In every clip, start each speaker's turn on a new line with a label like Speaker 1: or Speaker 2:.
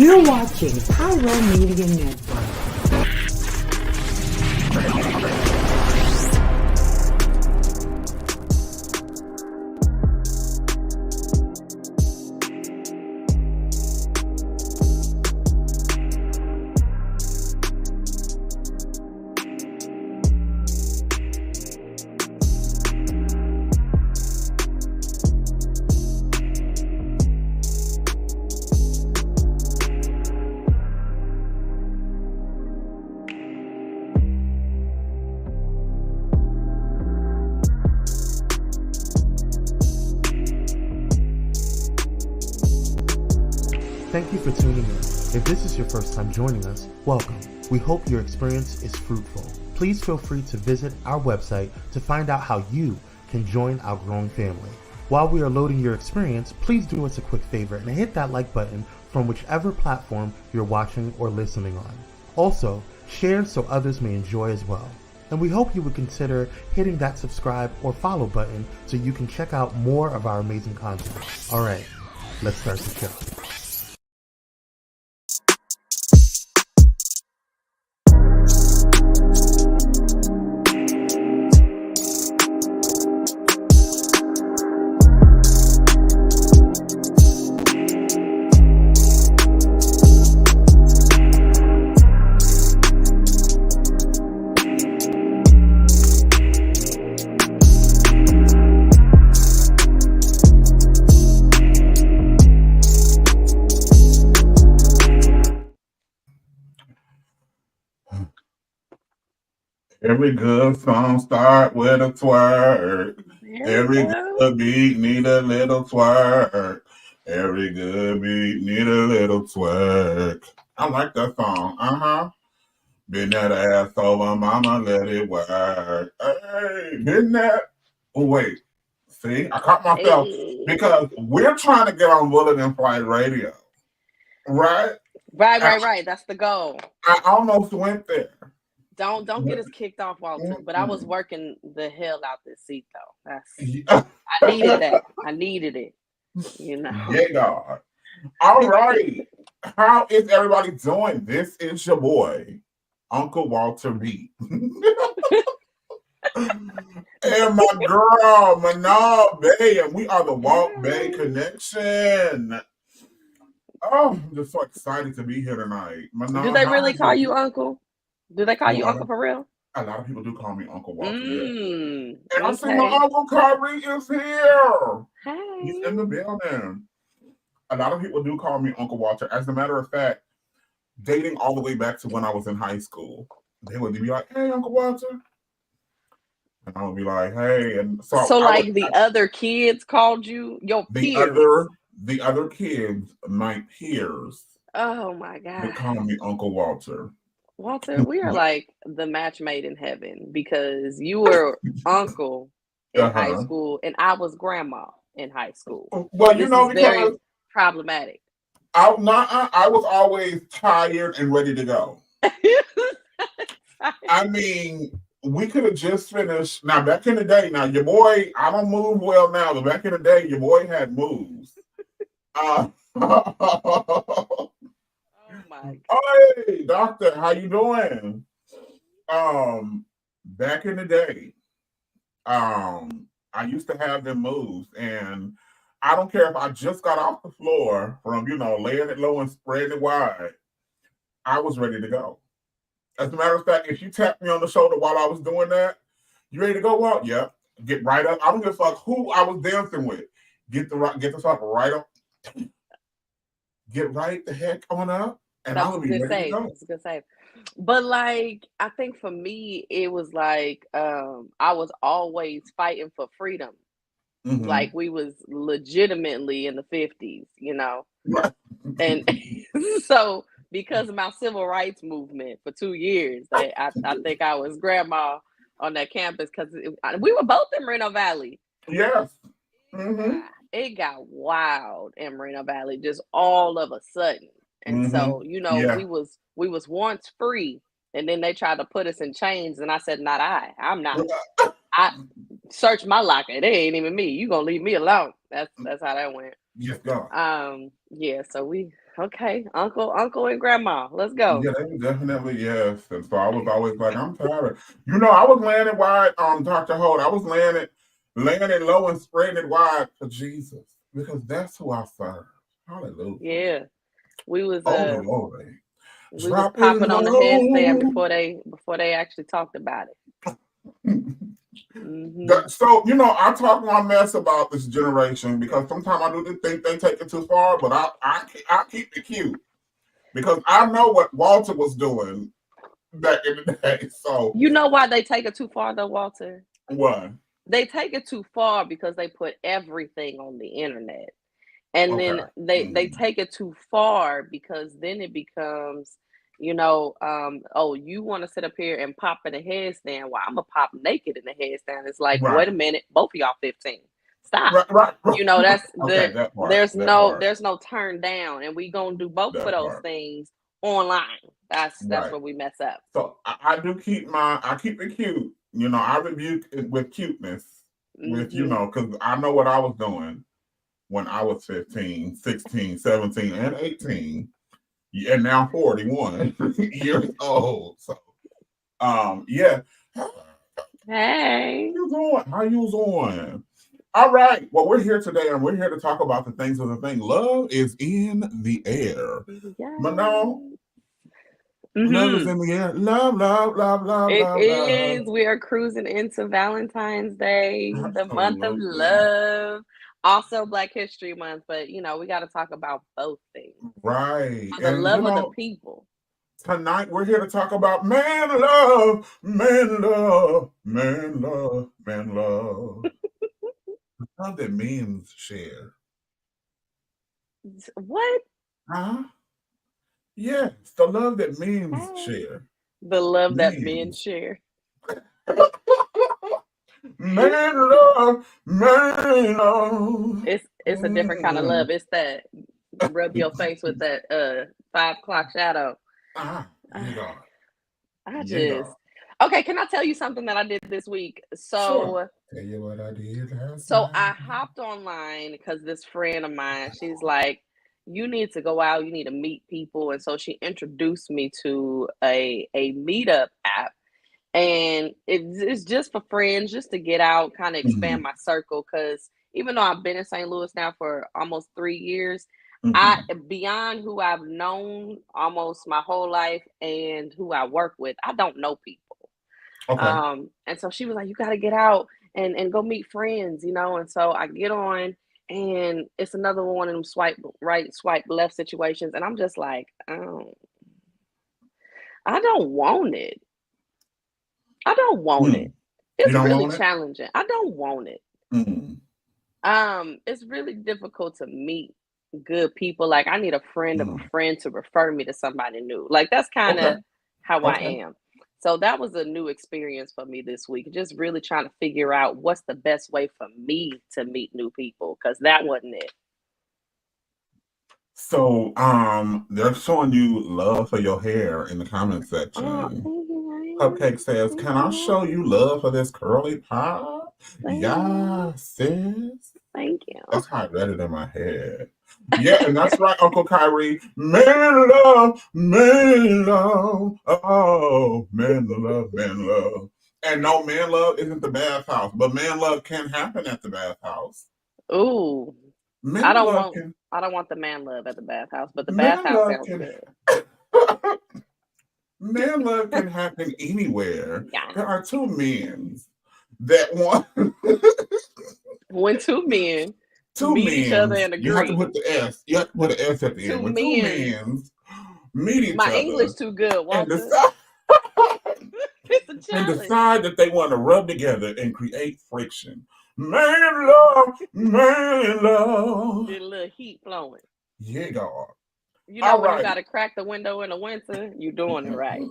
Speaker 1: You're watching Pyro Media Network.
Speaker 2: Thank you for tuning in. If this is your first time joining us, welcome. We hope your experience is fruitful. Please feel free to visit our website to find out how you can join our growing family. While we are loading your experience, please do us a quick favor and hit that like button from whichever platform you're watching or listening on. Also, share so others may enjoy as well. And we hope you would consider hitting that subscribe or follow button so you can check out more of our amazing content. All right, let's start the show.
Speaker 3: Every good song start with a twerk. Every good beat need a little twerk. Every good beat need a little twerk. I like that song. Bend that ass over, mama, let it work. Hey, bend that. Oh, wait. See, I caught myself because we're trying to get on Bullet and Flight Radio. Right?
Speaker 4: Right. That's the goal.
Speaker 3: I almost went there.
Speaker 4: Don't get us kicked off, Walter. But I was working the hell out this seat though. I needed that. I needed it. You know.
Speaker 3: Yeah, God. All right. How is everybody doing? This is your boy, Uncle Walter B. And my girl, Manal Bay, and we are the Walt Bay Connection. Oh, I'm just so excited to be here tonight. Manal,
Speaker 4: do they really call you Uncle? Do they call you Uncle for real?
Speaker 3: A lot of people do call me Uncle Walter. And
Speaker 4: okay.
Speaker 3: I see my Uncle Kyrie is here.
Speaker 4: Hey.
Speaker 3: He's in the building. A lot of people do call me Uncle Walter. As a matter of fact, dating all the way back to when I was in high school, they would be like, "Hey, Uncle Walter," and I would be like, "Hey." And so
Speaker 4: the other kids called you your peers.
Speaker 3: The other kids, my peers.
Speaker 4: Oh my God!
Speaker 3: They call me Uncle Walter.
Speaker 4: Walter, we are like the match made in heaven because you were uncle in high school and I was grandma in high school.
Speaker 3: Well, you know, because
Speaker 4: very problematic.
Speaker 3: I was always tired and ready to go. I mean, we could have just finished. Now, back in the day, now your boy, I don't move well now, but back in the day, your boy had moves.
Speaker 4: My God.
Speaker 3: Hey, doctor, how you doing? Back in the day, I used to have them moves, and I don't care if I just got off the floor from, laying it low and spreading it wide. I was ready to go. As a matter of fact, if you tapped me on the shoulder while I was doing that, you ready to go out? Yep. Get right up. I don't give a fuck who I was dancing with. Get the fuck right up. Get right the heck on up. And
Speaker 4: that was a good save. That's a good save. But like, I think for me, it was like I was always fighting for freedom. Mm-hmm. Like we was legitimately in the 50s, and so because of my civil rights movement for 2 years, I think I was grandma on that campus because we were both in Moreno Valley.
Speaker 3: Yes. Mm-hmm.
Speaker 4: It got wild in Moreno Valley just all of a sudden. And so, we was once free, and then they tried to put us in chains, and I said, not I. I'm not. I searched my locker. They ain't even me. You gonna leave me alone. That's how that went.
Speaker 3: Yes, God.
Speaker 4: Yeah. So we Okay, uncle and grandma. Let's go.
Speaker 3: Yeah, they were definitely yes. And so I was always like, I'm tired. I was laying it wide, Dr. Holt. I was laying it low and spreading it wide for Jesus. Because that's who I serve. Hallelujah.
Speaker 4: Yeah. We was
Speaker 3: Oh Lord. Drop it
Speaker 4: popping on the headstand
Speaker 3: low.
Speaker 4: before they actually talked about it.
Speaker 3: So, I talk my mess about this generation because sometimes I do think they take it too far, but I keep it cute because I know what Walter was doing back in the day. So
Speaker 4: you know why they take it too far though, Walter?
Speaker 3: Why?
Speaker 4: They take it too far because they put everything on the internet. And
Speaker 3: Okay.
Speaker 4: then they take it too far because then it becomes, oh, you want to sit up here and pop in a headstand? Well, I'm gonna pop naked in the headstand. It's like,
Speaker 3: Right.
Speaker 4: wait a minute, both of y'all 15. Stop.
Speaker 3: Right.
Speaker 4: That's
Speaker 3: okay, that part,
Speaker 4: there's
Speaker 3: that
Speaker 4: no
Speaker 3: part.
Speaker 4: there's no turn down, and we gonna do both
Speaker 3: That
Speaker 4: of those
Speaker 3: part.
Speaker 4: things online. That's
Speaker 3: Right.
Speaker 4: where we mess up.
Speaker 3: So I do keep it cute. I rebuke it with cuteness. With because I know what I was doing when I was 15, 16, 17, and 18, and now 41 years old. So, yeah.
Speaker 4: Hey.
Speaker 3: How you doing? All right. Well, we're here today, and we're here to talk about the things of the thing. Love is in the air.
Speaker 4: Yes.
Speaker 3: Love is in the air. Love, love, love, love,
Speaker 4: It
Speaker 3: love,
Speaker 4: is.
Speaker 3: love.
Speaker 4: We are cruising into Valentine's Day, the month of
Speaker 3: Absolutely.
Speaker 4: love. Also Black History Month, but we got to talk about both things.
Speaker 3: Right.
Speaker 4: For the love of the people.
Speaker 3: Tonight we're here to talk about man love, man love, man love, man love. The love that men share.
Speaker 4: What?
Speaker 3: Huh? Yes, the love that men share.
Speaker 4: The love that men share.
Speaker 3: Man love, man love.
Speaker 4: It's a different kind of love. It's that rub your face with that 5 o'clock shadow. Okay, can I tell you something that I did this week? So
Speaker 3: tell you what I did last
Speaker 4: So
Speaker 3: night.
Speaker 4: I hopped online because this friend of mine, she's like, you need to go out, you need to meet people. And so she introduced me to a meetup app. And it's just for friends, just to get out, kind of expand my circle. Because even though I've been in St. Louis now for almost 3 years, beyond who I've known almost my whole life and who I work with, I don't know people.
Speaker 3: Okay.
Speaker 4: And so she was like, you got to get out and go meet friends, And so I get on, and it's another one of them swipe right, swipe left situations. And I'm just like, oh, I don't want it. I don't want it. It's really challenging. I don't want it. It's really difficult to meet good people. Like, I need a friend of a friend to refer me to somebody new. Like, that's kind of how I am. So that was a new experience for me this week. Just really trying to figure out what's the best way for me to meet new people, because that wasn't it.
Speaker 3: So they're showing you love for your hair in the comment section. Cupcake says, can I show you love for this curly pop? Yeah, sis.
Speaker 4: Thank you.
Speaker 3: That's how I read it in my head. Yeah, and that's right, Uncle Kyrie. Man love, man love. Oh, man love, man love. And no, man love isn't the bathhouse, but man love can happen at the bathhouse.
Speaker 4: Ooh. I don't want the man love at the bathhouse, but the bathhouse sounds good.
Speaker 3: Man love can happen anywhere. Yeah. There are two men that want
Speaker 4: when two men meet each other and agree.
Speaker 3: You have to put the S. You have to put an S at the end. When two men meet each other.
Speaker 4: My English too good, Walter.
Speaker 3: It's a challenge. And decide that they want to rub together and create friction. Man love, man love.
Speaker 4: Get a little heat flowing.
Speaker 3: Yeah, God.
Speaker 4: When you got to crack the window in the winter, you're doing it right.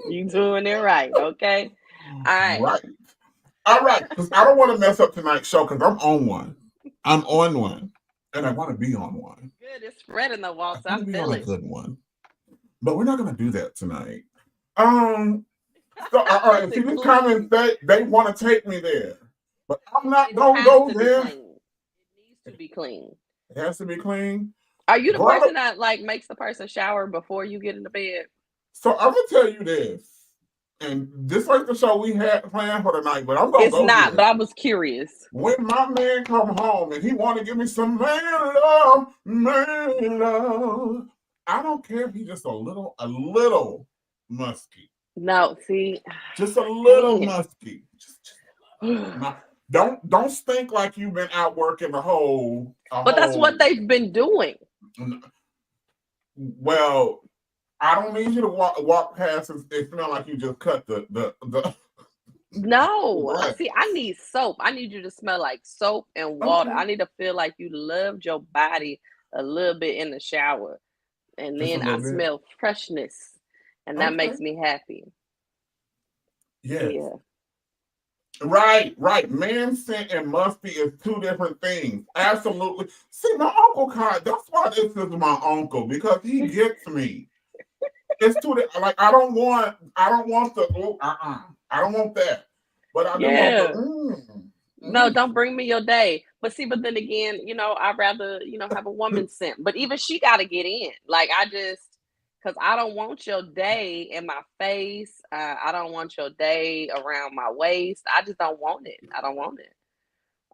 Speaker 4: You doing it right, okay? All right.
Speaker 3: Right. All right, because I don't want to mess up tonight's show because I'm on one. I'm on one. And I want to be on one.
Speaker 4: Good, it's spreading the walls. I
Speaker 3: feel it. A good one. But we're not going to do that tonight. So, all right, see, these comments, they want to take me there. But I'm not going to go there.
Speaker 4: It needs to be clean.
Speaker 3: It has to be clean?
Speaker 4: Are you the
Speaker 3: Brother,
Speaker 4: person that like makes the person shower before you get into bed?
Speaker 3: so I'm gonna tell you this, and this ain't the show we had planned for tonight, but I'm gonna
Speaker 4: It's
Speaker 3: go
Speaker 4: not,
Speaker 3: here.
Speaker 4: but I was curious.
Speaker 3: When my man come home and he want to give me some man love, I don't care if he's just a little musky.
Speaker 4: No, see,
Speaker 3: Just a little
Speaker 4: dang
Speaker 3: musky. Just
Speaker 4: it.
Speaker 3: not, don't stink like you've been out working
Speaker 4: But that's what they've been doing.
Speaker 3: Well, I don't need you to walk past and it smell like you just cut the
Speaker 4: No,
Speaker 3: Right.
Speaker 4: see, I need soap. I need you to smell like soap and water.
Speaker 3: Okay.
Speaker 4: I need to feel like you loved your body a little bit in the shower. And
Speaker 3: Just a
Speaker 4: then I
Speaker 3: little bit.
Speaker 4: smell freshness. And that makes me happy.
Speaker 3: Yes.
Speaker 4: Yeah.
Speaker 3: Right. Man scent and musty is two different things. Absolutely. See, my Uncle Kai, that's why this is my uncle, because he gets me. It's too like I don't want the I don't want that. But I do want the
Speaker 4: No, don't bring me your day. But see, but then again, I'd rather, have a woman scent. But even she gotta get in. Like because I don't want your day in my face. I don't want your day around my waist. I just don't want it. I don't want it.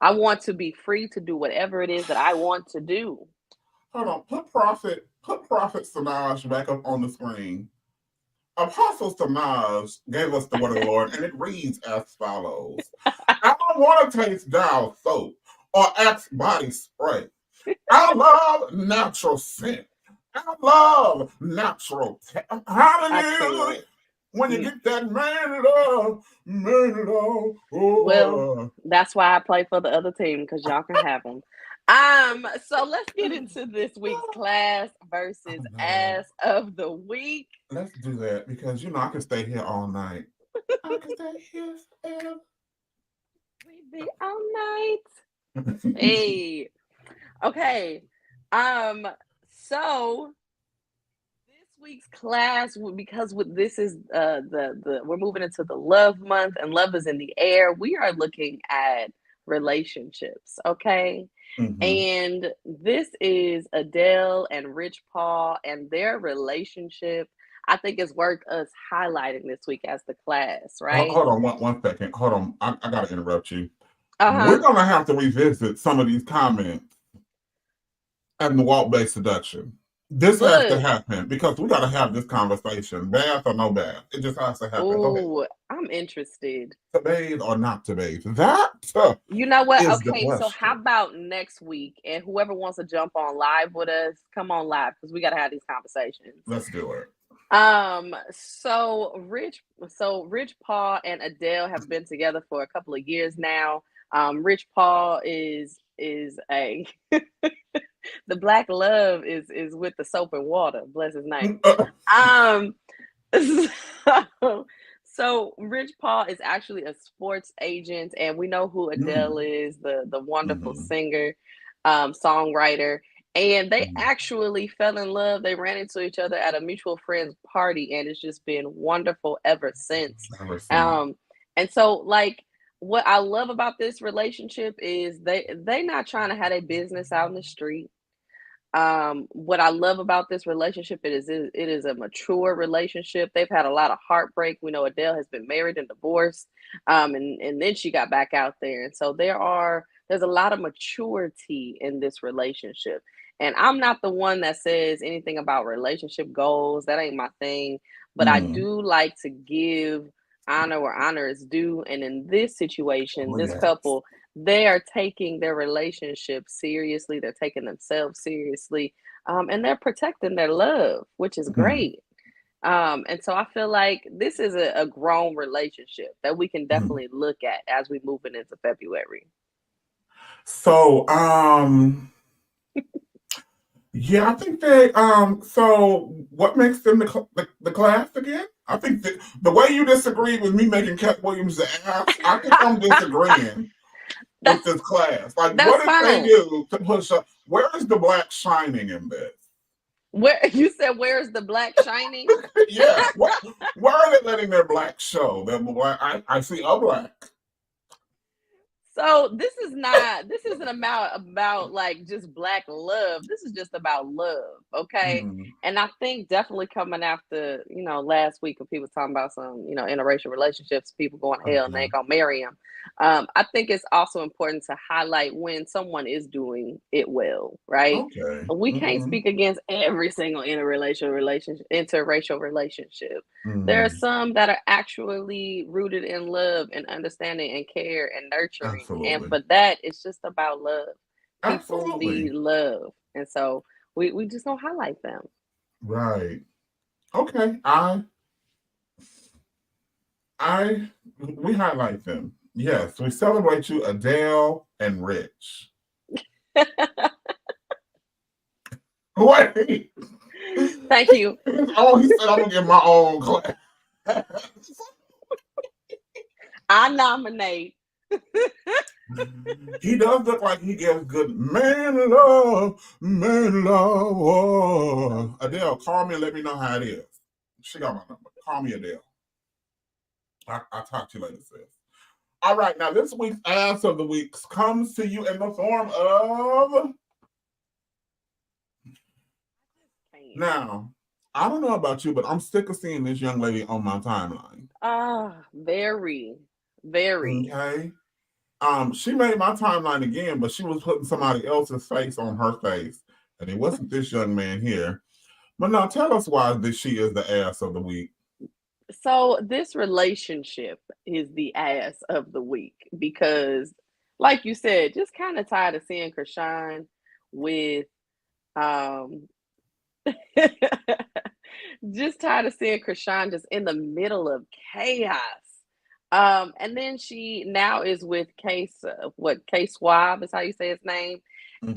Speaker 4: I want to be free to do whatever it is that I want to do.
Speaker 3: Hold on, put Prophet Samaj back up on the screen. Apostle Samaj gave us the word of the Lord, and it reads as follows. I don't want to taste Dial soap or Axe body spray. I love natural scent. I love natural hallelujah. When you get that man it all. Oh.
Speaker 4: Well, that's why I play for the other team, because y'all can have them. So let's get into this week's class versus ass of the week.
Speaker 3: Let's do that, because I can stay here all night. I can stay here forever.
Speaker 4: We be all night. Hey. Okay. So this week's class, because this is we're moving into the love month and love is in the air. We are looking at relationships, okay? Mm-hmm. And this is Adele and Rich Paul and their relationship. I think it's worth us highlighting this week as the class, right?
Speaker 3: Hold on one second. Hold on. I got to interrupt you. We're going to have to revisit some of these comments and the Walt-based seduction. This has to happen, because we got to have this conversation. Bath or no bath. It just has to happen.
Speaker 4: Oh, I'm interested.
Speaker 3: To bathe or not to bathe. That
Speaker 4: you know what? Okay, so how about next week? And whoever wants to jump on live with us, come on live, because we got to have these conversations.
Speaker 3: Let's do it.
Speaker 4: So Rich Paul and Adele have been together for a couple of years now. Rich Paul is a the black love is with the soap and water. Bless his name. So Rich Paul is actually a sports agent, and we know who Adele is, the wonderful singer, songwriter. And they actually fell in love. They ran into each other at a mutual friend's party, and it's just been wonderful ever since. And so, like, what I love about this relationship is they not trying to have a business out in the street. What I love about this relationship it is a mature relationship. They've had a lot of heartbreak. We know Adele has been married and divorced, and then she got back out there. And so there's a lot of maturity in this relationship. And I'm not the one that says anything about relationship goals. That ain't my thing. But I do like to give honor where honor is due. And in this situation, this couple, they are taking their relationship seriously. They're taking themselves seriously. And they're protecting their love, which is great. And so I feel like this is a grown relationship that we can definitely look at as we move into February.
Speaker 3: So, yeah, I think they. So, what makes them the class again? I think the way you disagreed with me making Cat Williams the ass, I think I'm disagreeing with this class. Like, what did they do to push up? Where is the black shining in this?
Speaker 4: Where you said, where's the black shining?
Speaker 3: Yeah, where are they letting their black show? I see a black.
Speaker 4: So So this isn't about like just Black love. This is just about love, okay? And I think definitely coming after, last week of people talking about some, interracial relationships, people going to hell and they ain't gonna marry them. I think it's also important to highlight when someone is doing it well, right?
Speaker 3: Okay.
Speaker 4: We can't speak against every single interracial relationship. There are some that are actually rooted in love and understanding and care and nurturing. And
Speaker 3: Absolutely.
Speaker 4: for that, it's just about love. People
Speaker 3: Absolutely.
Speaker 4: need love. And so we just don't highlight them.
Speaker 3: Right. Okay. We highlight them. Yes, we celebrate you, Adele and Rich. Wait.
Speaker 4: Thank you.
Speaker 3: Oh, he said I'm gonna get my own class.
Speaker 4: I nominate.
Speaker 3: He does look like he gives good man love, man love. Oh. Adele, call me and let me know how it is. She got my number. Call me, Adele. I'll talk to you later, sis. All right, now this week's ass of the week comes to you in the form of. Now, I don't know about you, but I'm sick of seeing this young lady on my timeline.
Speaker 4: Very, very.
Speaker 3: Okay. She made my timeline again, but she was putting somebody else's face on her face, and it wasn't this young man here. But now, tell us why she is the ass of the week.
Speaker 4: So this relationship is the ass of the week because, like you said, just kind of tired of seeing Chrisean with, just tired of seeing Chrisean just in the middle of chaos. And then she now is with Case, Swab is how you say his name.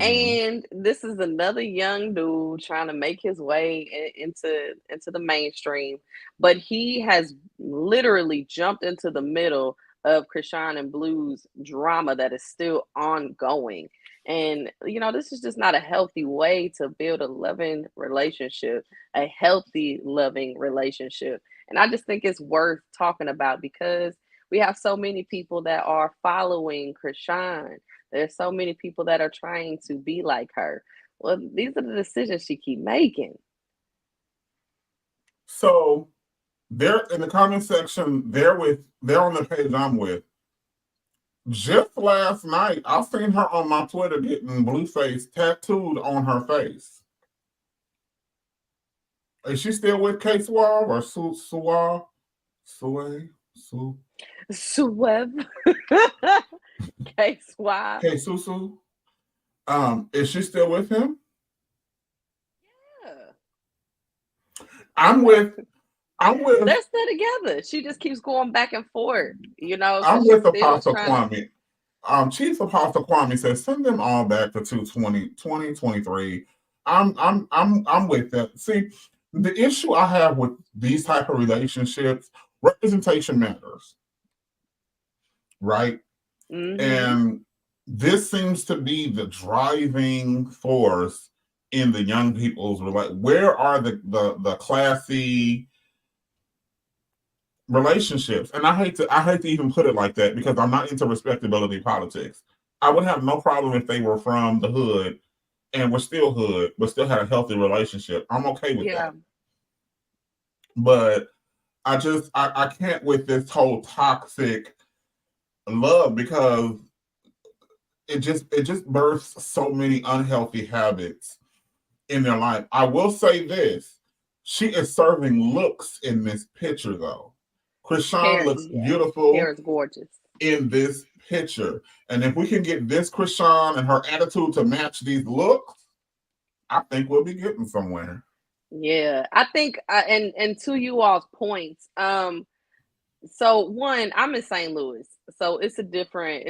Speaker 4: And this is another young dude trying to make his way into the mainstream, but he has literally jumped into the middle of Chrisean and Blue's drama that is still ongoing. And this is just not a healthy way to build a loving relationship, a healthy loving relationship. And I just think it's worth talking about because we have so many people that are following Chrisean. There's so many people that are trying to be like her. Well, these are the decisions she keep making.
Speaker 3: So they're in the comment section. They're on the page I'm with. Just last night, I seen her on my Twitter getting Blueface tattooed on her face. Is she still with K Suave or Suave?
Speaker 4: Suave. K Suave.
Speaker 3: K Susu. Is she still with him?
Speaker 4: Yeah.
Speaker 3: I'm with.
Speaker 4: They're still together. She just keeps going back and forth.
Speaker 3: I'm with Apostle Kwame. Chief Apostle Kwame says send them all back to 2023. I'm with that. See, the issue I have with these type of relationships, representation matters, right? And this seems to be the driving force in the young people's where are the classy relationships? And I hate to even put it like that because I'm not into respectability politics. I would have no problem if they were from the hood and were still hood, but still had a healthy relationship. I'm okay with that. But I can't with this whole toxic love because it just births so many unhealthy habits in their life. I will say this. She is serving looks in this picture though. Chrisean looks beautiful.
Speaker 4: Hair is gorgeous
Speaker 3: in this picture. And if we can get this Chrisean and her attitude to match these looks, I think we'll be getting somewhere.
Speaker 4: Yeah, I think, and to you all's points, so one, I'm in St. Louis, so it's a different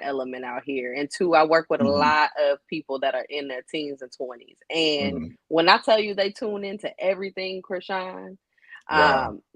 Speaker 4: element out here. And two, I work with a lot of people that are in their teens and 20s. And when I tell you they tune into everything Chrisean,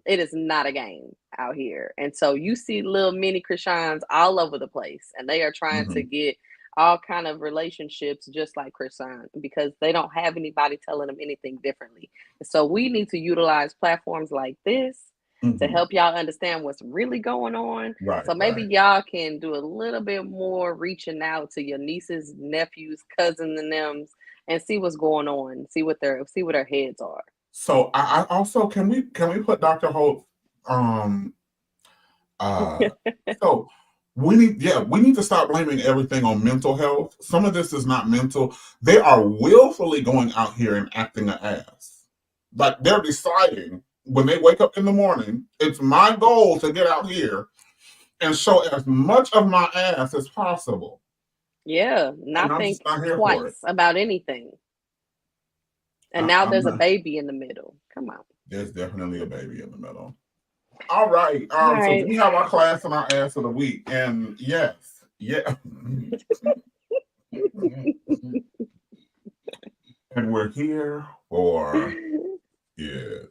Speaker 4: it is not a game out here. And so you see little mini Chriseans all over the place, and they are trying to get all kind of relationships just like Chrisean because they don't have anybody telling them anything differently. So we need to utilize platforms like this to help y'all understand what's really going on.
Speaker 3: Right.
Speaker 4: So maybe y'all can do a little bit more reaching out to your nieces, nephews, cousins, and them, and see what's going on. See what their heads are.
Speaker 3: So I also can we put Dr. Holt so we need to stop blaming everything on mental health. Some of this is not mental. They are willfully going out here and acting an ass. Like they're deciding when they wake up in the morning, it's my goal to get out here and show as much of my ass as possible.
Speaker 4: Yeah, not think twice about anything. And now there's a baby in the middle. Come on.
Speaker 3: There's definitely a baby in the middle. All right. So we have our class and our ass of the week. And yes. Yeah. And we're here for it.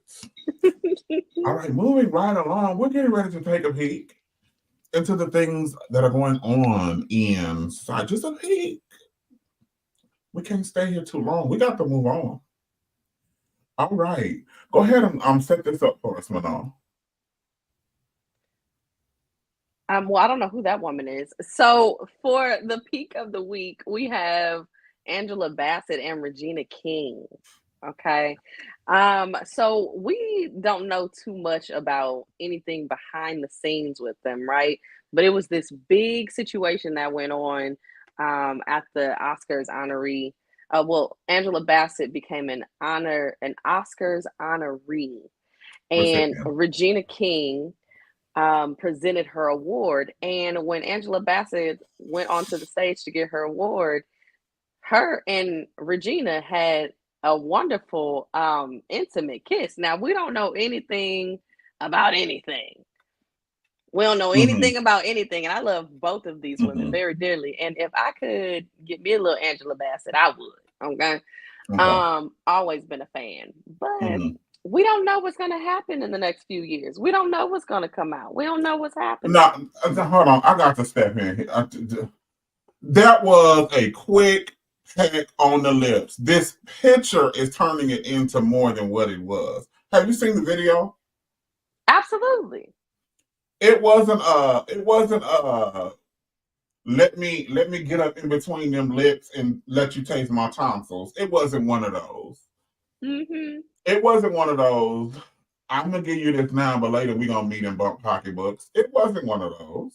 Speaker 3: All right, moving right along. We're getting ready to take a peek into the things that are going on inside. Just a peek. We can't stay here too long. We got to move on. All right. Go ahead and set this up for us, Manon.
Speaker 4: Well, I don't know who that woman is. So for the peak of the week, we have Angela Bassett and Regina King. Okay. So we don't know too much about anything behind the scenes with them, right? But it was this big situation that went on at the Oscars honoree. Angela Bassett became an Oscars honoree, and Regina King presented her award. And when Angela Bassett went onto the stage to get her award, her and Regina had a wonderful intimate kiss. Now, we don't know anything about anything. We don't know anything about anything. And I love both of these women very dearly. And if I could get me a little Angela Bassett, I would. Okay. Always been a fan. But we don't know what's going to happen in the next few years. We don't know what's going to come out. We don't know what's happening.
Speaker 3: No, hold on. I got to step in here. That was a quick peck on the lips. This picture is turning it into more than what it was. Have you seen the video?
Speaker 4: Absolutely.
Speaker 3: It wasn't let me get up in between them lips and let you taste my tonsils. It wasn't one of those. It wasn't one of those. I'm gonna give you this now, but later we're gonna meet in bump pocketbooks. It wasn't one of those.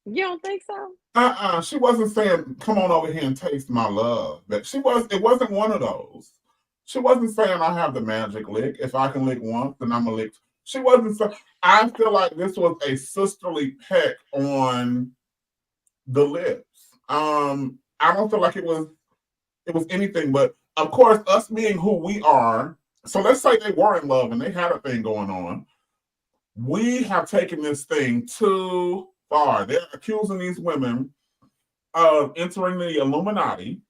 Speaker 4: You don't think so?
Speaker 3: She wasn't saying, come on over here and taste my love. But it wasn't one of those. She wasn't saying I have the magic lick. If I can lick once, then I'm gonna lick. She wasn't saying. I feel like this was a sisterly peck on the lips. I don't feel like it was anything, but of course, us being who we are. So let's say they were in love and they had a thing going on. We have taken this thing too far. They're accusing these women of entering the Illuminati.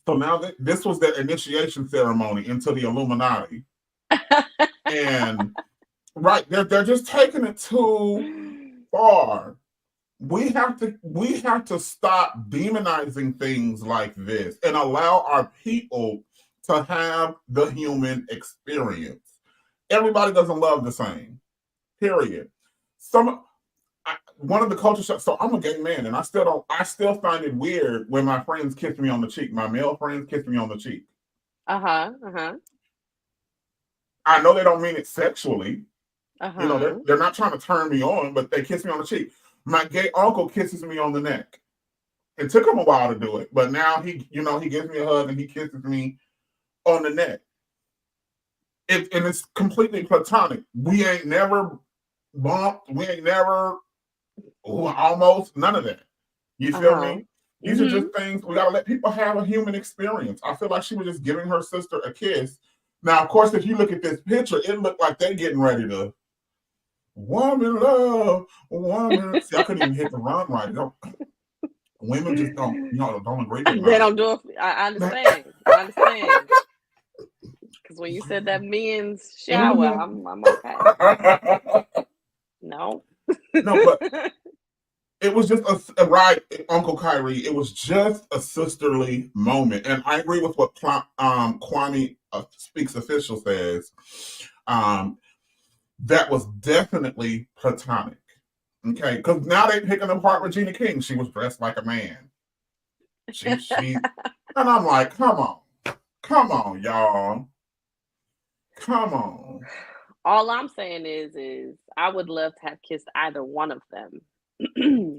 Speaker 3: So now this was their initiation ceremony into the Illuminati. And right, they're just taking it too far. We have to stop demonizing things like this and allow our people to have the human experience. Everybody doesn't love the same. Period. One of the culture shocks. So I'm a gay man, and I still find it weird when my friends kiss me on the cheek. My male friends kiss me on the cheek. I know they don't mean it sexually. You know, they're not trying to turn me on, but they kiss me on the cheek. My gay uncle kisses me on the neck. It took him a while to do it, but now he gives me a hug and he kisses me on the neck. And it's completely platonic. We ain't never bumped. We ain't never almost none of that. You feel me? These are just things we gotta let people have a human experience. I feel like she was just giving her sister a kiss. Now, of course, if you look at this picture, it looked like they're getting ready to woman love, woman. See, I couldn't even hit the rhyme right. Women just don't agree with
Speaker 4: They don't do it. I understand. Because when you said that men's shower, I'm okay. No,
Speaker 3: but it was just right, Uncle Kyrie. It was just a sisterly moment, and I agree with what Kwame Speaks Official says. that was definitely platonic. Okay, because now they picking apart Regina King. She was dressed like a man. She, and I'm like, come on, y'all, come on.
Speaker 4: All I'm saying is I would love to have kissed either one of them.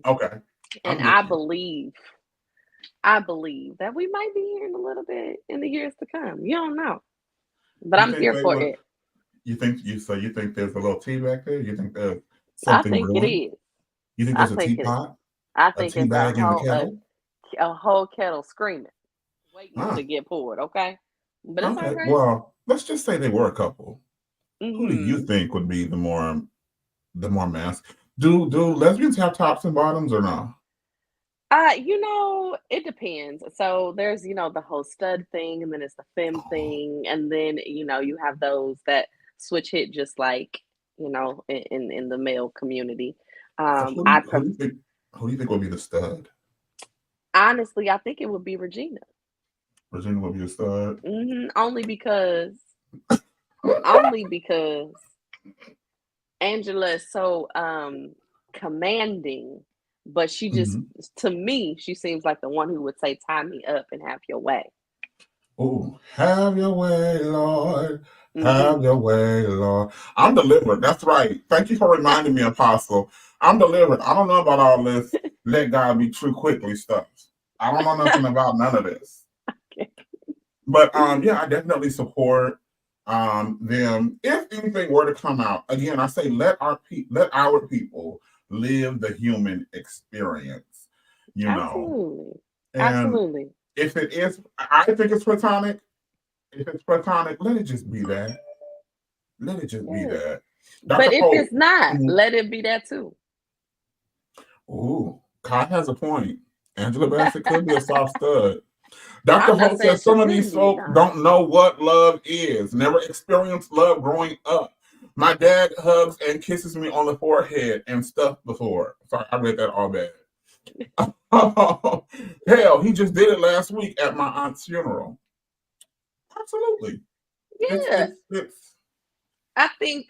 Speaker 3: Okay,
Speaker 4: and I believe that we might be hearing a little bit in the years to come. You don't know, but I'm here for it.
Speaker 3: You think there's a little tea back there? You think there's something
Speaker 4: I think
Speaker 3: brewing?
Speaker 4: it is.
Speaker 3: You think there's a teapot?
Speaker 4: I think
Speaker 3: a tea bag in the kettle?
Speaker 4: A whole kettle screaming, waiting to get poured. Okay, but it's all right.
Speaker 3: Well, let's just say they were a couple. Who do you think would be the more mask? Do lesbians have tops and bottoms or not?
Speaker 4: It depends. So there's, the whole stud thing, and then it's the femme thing, and then you have those that switch hit just like, in the male community.
Speaker 3: Who do you think will be the stud?
Speaker 4: Honestly, I think it would be Regina.
Speaker 3: Regina will be a stud.
Speaker 4: Only because Angela is so commanding, but she just, to me, she seems like the one who would say, "Tie me up and have your way."
Speaker 3: Oh, have your way, Lord. Have your way, Lord. I'm delivered. That's right. Thank you for reminding me, Apostle. I'm delivered. I don't know about all this let God be true quickly stuff. I don't know nothing about none of this.
Speaker 4: Okay.
Speaker 3: But yeah, I definitely support them. If anything were to come out, again, I say let our people live the human experience.
Speaker 4: Absolutely.
Speaker 3: And
Speaker 4: absolutely.
Speaker 3: If it is, I think it's platonic. If it's platonic, let it just be that. Let it just be that.
Speaker 4: But if it's not, let it be that too.
Speaker 3: Ooh, Kai has a point. Angela Bassett could be a soft stud. Dr. Holt says some of these folks don't know what love is, never experienced love growing up. My dad hugs and kisses me on the forehead and stuff before. Sorry, I read that all bad. Hell, he just did it last week at my aunt's funeral. Absolutely.
Speaker 4: Yeah. I think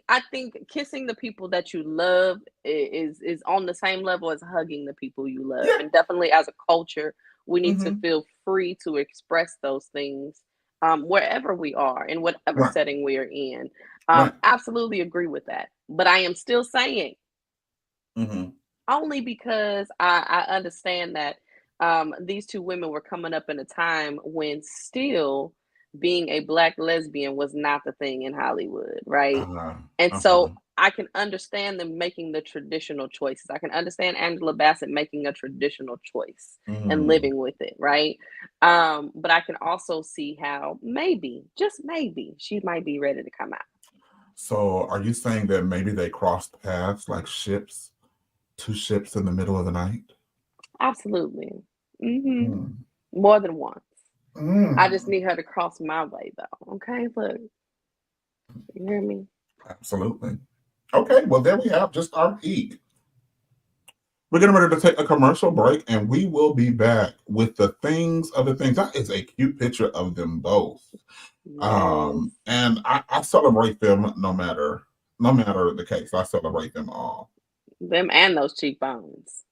Speaker 4: kissing the people that you love is on the same level as hugging the people you love. Yeah. And definitely as a culture, we need to feel free to express those things wherever we are, in whatever setting we are in. Absolutely agree with that. But I am still saying, only because I understand that these two women were coming up in a time when still being a Black lesbian was not the thing in Hollywood, right? And so I can understand them making the traditional choices. I can understand Angela Bassett making a traditional choice and living with it, right? But I can also see how maybe, just maybe, she might be ready to come out.
Speaker 3: So are you saying that maybe they crossed paths like ships, two ships in the middle of the night?
Speaker 4: Absolutely. More than once. I just need her to cross my way, though. Okay, look. You hear me?
Speaker 3: Absolutely. Okay, well, there we have just our peek. We're getting ready to take a commercial break, and we will be back with the things of the things. That is a cute picture of them both. Yes. And I celebrate them no matter the case. I celebrate them all.
Speaker 4: Them and those cheekbones.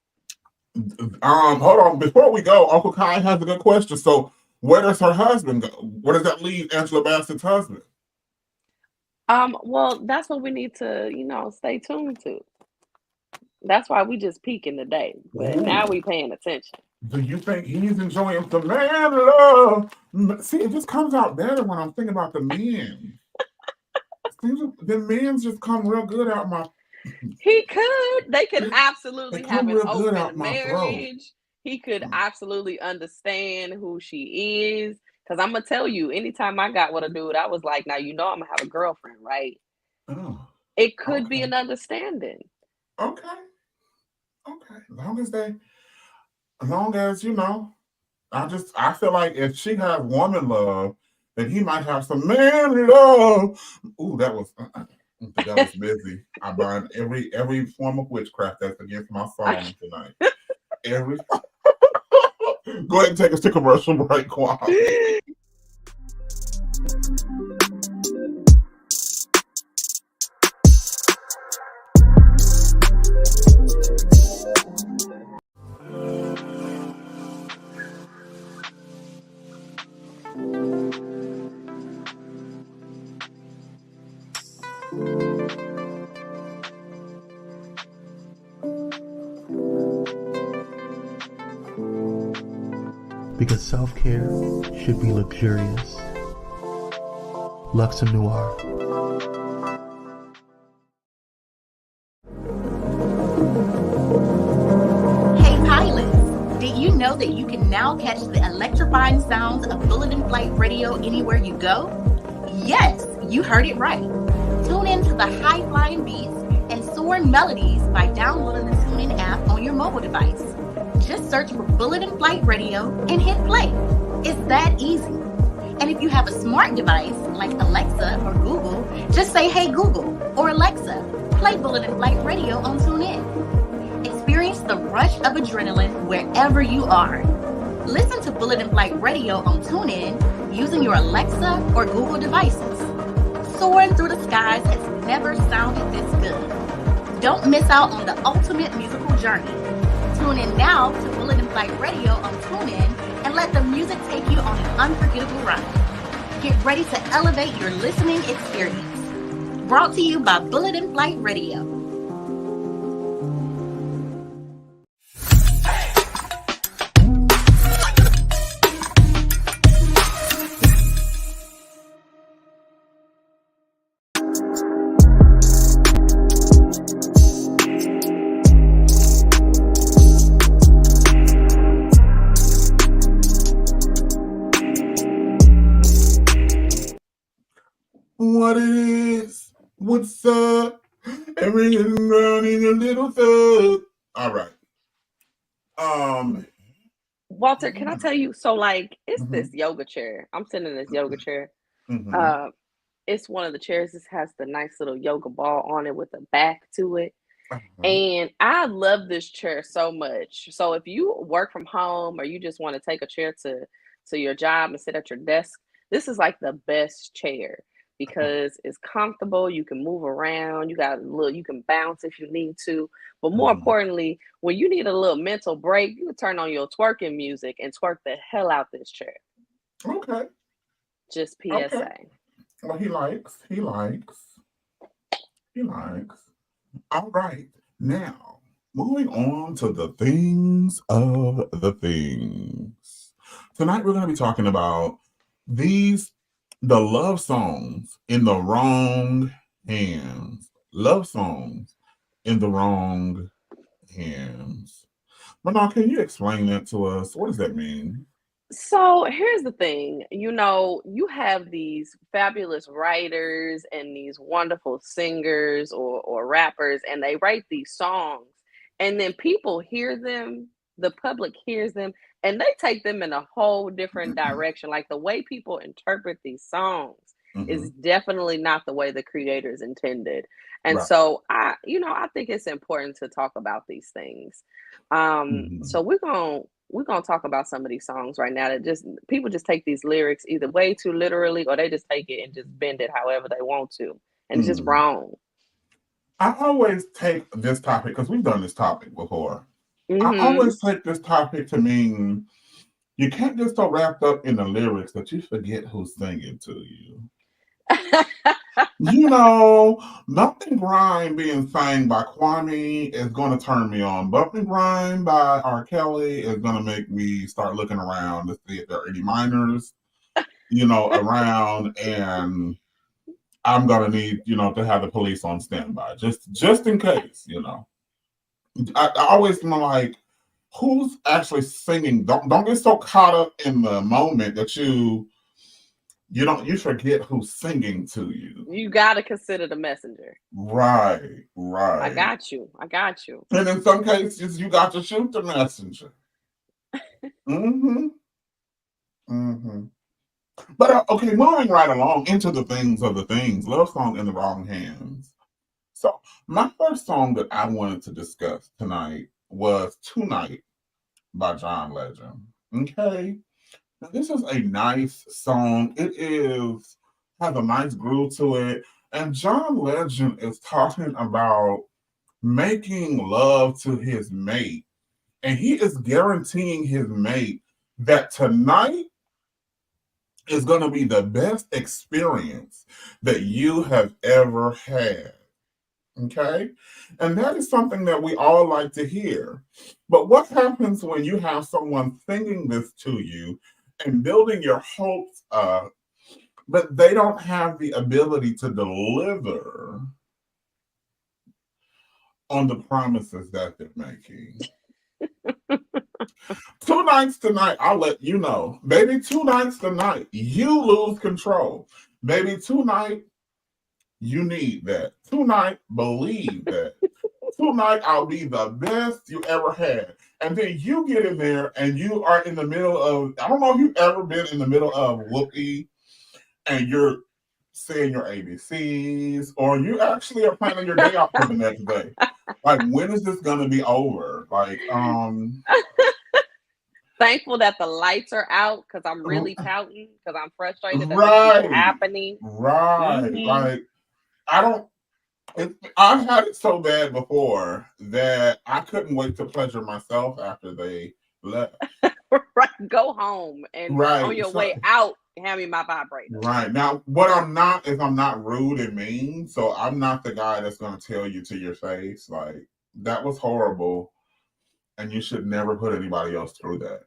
Speaker 3: Hold on. Before we go, Uncle Kai has a good question. So, where does her husband go? Where does that leave Angela Bassett's husband?
Speaker 4: Well, that's what we need to, stay tuned to. That's why we just peeking today. But now we paying attention.
Speaker 3: Do you think he's enjoying the man love? See, it just comes out better when I'm thinking about the men. The men just come real good out my.
Speaker 4: He could. They could absolutely have an open marriage. He could absolutely understand who she is. Because I'm going to tell you, anytime I got with a dude, I was like, now, I'm going to have a girlfriend, right? Oh, it could be an understanding.
Speaker 3: Okay. As long as, I feel like if she has woman love, then he might have some man love. Ooh, that was busy. I bind every form of witchcraft that's against my song tonight. Go ahead and take us to commercial break, Quan.
Speaker 2: because self-care should be luxurious. Luxe Noir.
Speaker 5: Hey pilots, did you know that you can now catch the electrifying sounds of Bullet in Flight Radio anywhere you go? Yes, you heard it right. Tune in to the high-flying beats and soaring melodies by downloading the TuneIn app on your mobile device. Just search for Bullet in Flight Radio and hit play. It's that easy. And if you have a smart device like Alexa or Google, just say, "Hey Google," or "Alexa, play Bullet in Flight Radio on TuneIn." Experience the rush of adrenaline wherever you are. Listen to Bullet in Flight Radio on TuneIn using your Alexa or Google devices. Soaring through the skies has never sounded this good. Don't miss out on the ultimate musical journey. Tune in now to Bullet in Flight Radio on TuneIn and let the music take you on an unforgettable ride. Get ready to elevate your listening experience. Brought to you by Bullet in Flight Radio.
Speaker 3: What it is? What's up? Everything running a little thug. All right.
Speaker 4: Walter, can I tell you? So, like, it's this yoga chair. I'm sitting in this yoga chair. It's one of the chairs. This has the nice little yoga ball on it with a back to it. And I love this chair so much. So if you work from home or you just want to take a chair to your job and sit at your desk, this is like the best chair because it's comfortable. You can move around. You got a little, you can bounce if you need to. But more importantly, when you need a little mental break, you can turn on your twerking music and twerk the hell out this chair.
Speaker 3: Okay.
Speaker 4: Just PSA.
Speaker 3: Okay. Well, he likes. All right. Now, moving on to the things of the things. Tonight, we're going to be talking about the love songs in the wrong hands. Love songs in the wrong hands. Manal, can you explain that to us? What does that mean?
Speaker 4: So here's the thing, you have these fabulous writers and these wonderful singers or rappers, and they write these songs, and then people hear them, the public hears them, and they take them in a whole different direction. Like the way people interpret these songs is definitely not the way the creators intended. And so I think it's important to talk about these things. So we're gonna talk about some of these songs right now that just people just take these lyrics either way too literally or they just take it and just bend it however they want to, and it's just wrong.
Speaker 3: I always take this topic because we've done this topic before. I always take this topic to mean you can't get so wrapped up in the lyrics that you forget who's singing to you. Bumping Grind being sang by Kwame is going to turn me on. Bumping Grind by R. Kelly is going to make me start looking around to see if there are any minors, around, and I'm going to need, to have the police on standby, just in case, I always like, who's actually singing? Don't get so caught up in the moment that you forget who's singing to you. You
Speaker 4: got to consider the messenger.
Speaker 3: Right.
Speaker 4: I got you.
Speaker 3: And in some cases, you got to shoot the messenger. But okay, moving right along into the things of the things. Love song in the wrong hands. So my first song that I wanted to discuss tonight was Tonight by John Legend. Okay. Now, this is a nice song. It has a nice groove to it. And John Legend is talking about making love to his mate. And he is guaranteeing his mate that tonight is going to be the best experience that you have ever had. Okay. And that is something that we all like to hear. But what happens when you have someone singing this to you and building your hopes up, but they don't have the ability to deliver on the promises that they're making? 2 nights tonight, I'll let you know. Maybe 2 nights tonight, you lose control. Maybe tonight, you need that. Tonight, believe that. Tonight, I'll be the best you ever had. And then you get in there and you are in the middle of, I don't know if you've ever been in the middle of whoopee and you're saying your ABCs, or you actually are planning your day out for the next day. Like, when is this going to be over? Like,
Speaker 4: thankful that the lights are out because I'm really pouting because I'm frustrated that this is happening.
Speaker 3: Right. Like, I've had it so bad before that I couldn't wait to pleasure myself after they left.
Speaker 4: Right. Go home and on your way out, hand me my vibrator.
Speaker 3: Right. Now, what I'm not is I'm not rude and mean. So I'm not the guy that's going to tell you to your face, like, that was horrible. And you should never put anybody else through that.